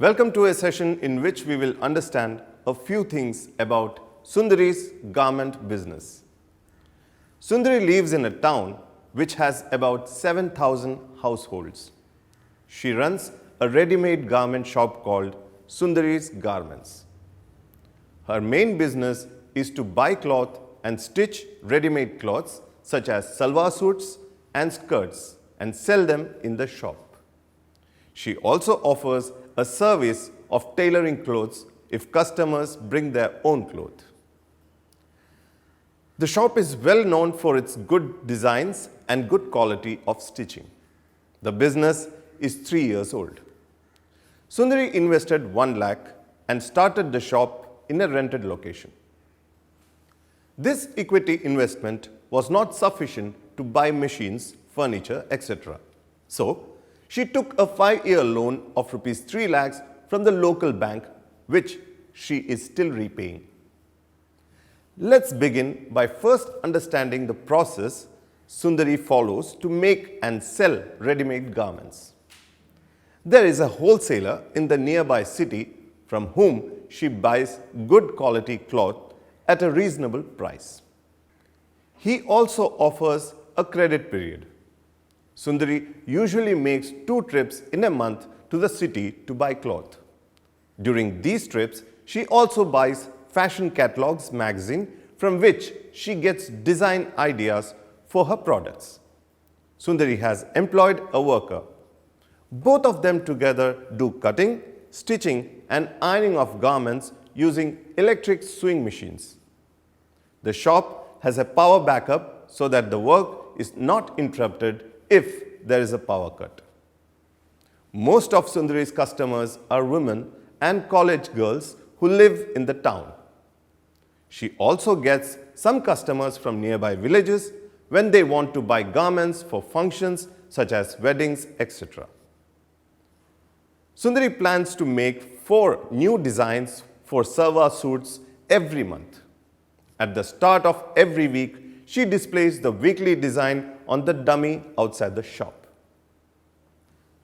Welcome to a session in which we will understand a few things about Sundari's garment business. Sundari lives in a town which has about 7,000 households. She runs a ready-made garment shop called Sundari's Garments. Her main business is to buy cloth and stitch ready-made clothes such as salwar suits and skirts and sell them in the shop. She also offers a service of tailoring clothes if customers bring their own clothes. The shop is well known for its good designs and good quality of stitching. The business is 3 years old. Sundari invested 1 lakh and started the shop in a rented location. This equity investment was not sufficient to buy machines, furniture, etc. So, she took a 5-year loan of rupees 3 lakhs from the local bank, which she is still repaying. Let's begin by first understanding the process Sundari follows to make and sell ready-made garments. There is a wholesaler in the nearby city from whom she buys good quality cloth at a reasonable price. He also offers a credit period. Sundari usually makes 2 trips in a month to the city to buy cloth. During these trips, she also buys fashion catalogs magazine from which she gets design ideas for her products. Sundari has employed a worker. Both of them together do cutting, stitching and ironing of garments using electric sewing machines. The shop has a power backup so that the work is not interrupted if there is a power cut. Most of Sundari's customers are women and college girls who live in the town. She also gets some customers from nearby villages when they want to buy garments for functions such as weddings, etc. Sundari plans to make 4 new designs for salwar suits every month. At the start of every week, she displays the weekly design on the dummy outside the shop.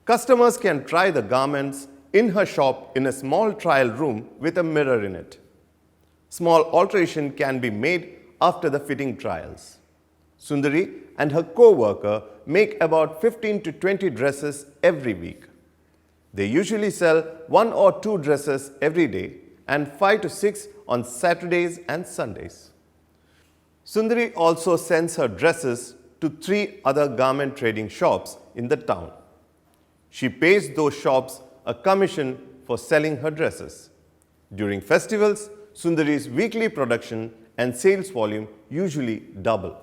Customers can try the garments in her shop in a small trial room with a mirror in it. Small alteration can be made after the fitting trials. Sundari and her co-worker make about 15 to 20 dresses every week. They usually sell 1 or 2 dresses every day and 5 to 6 on Saturdays and Sundays. Sundari also sends her dresses to 3 other garment trading shops in the town. She pays those shops a commission for selling her dresses. During festivals, Sundari's weekly production and sales volume usually double.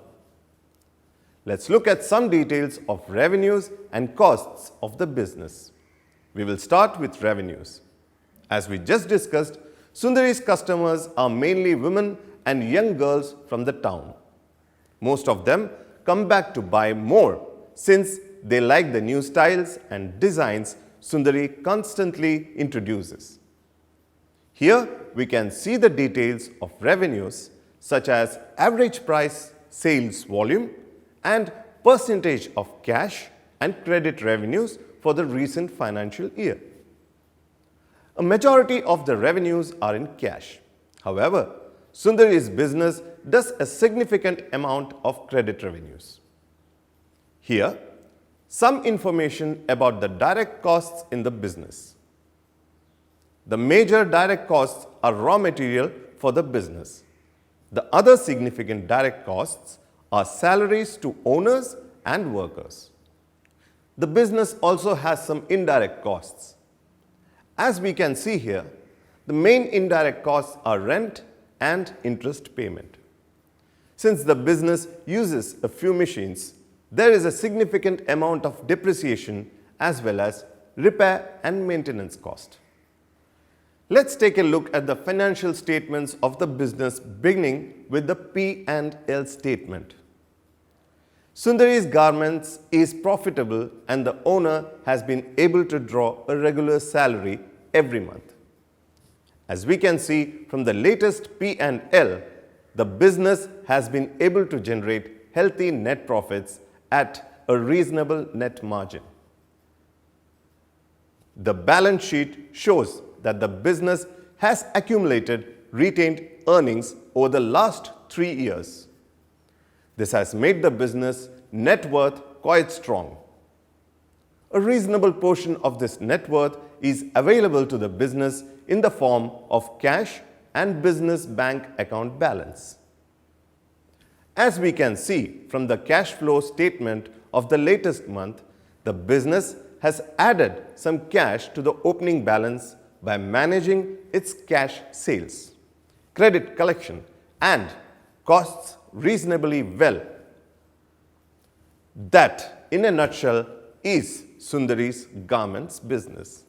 Let's look at some details of revenues and costs of the business. We will start with revenues. As we just discussed, Sundari's customers are mainly women and young girls from the town. Most of them come back to buy more since they like the new styles and designs Sundari constantly introduces. Here we can see the details of revenues such as average price, sales volume and percentage of cash and credit revenues for the recent financial year. A majority of the revenues are in cash. However, Sundari's business does a significant amount of credit revenues. Here, some information about the direct costs in the business. The major direct costs are raw material for the business. The other significant direct costs are salaries to owners and workers. The business also has some indirect costs. As we can see here, the main indirect costs are rent and interest payment. Since the business uses a few machines, there is a significant amount of depreciation as well as repair and maintenance cost. Let's take a look at the financial statements of the business beginning with the P&L statement. Sundari's Garments is profitable and the owner has been able to draw a regular salary every month. As we can see from the latest P&L, the business has been able to generate healthy net profits at a reasonable net margin. The balance sheet shows that the business has accumulated retained earnings over the last 3 years. This has made the business net worth quite strong. A reasonable portion of this net worth is available to the business in the form of cash and business bank account balance. As we can see from the cash flow statement of the latest month, the business has added some cash to the opening balance by managing its cash sales, credit collection, and costs reasonably well. That, in a nutshell, is Sundari's garments business.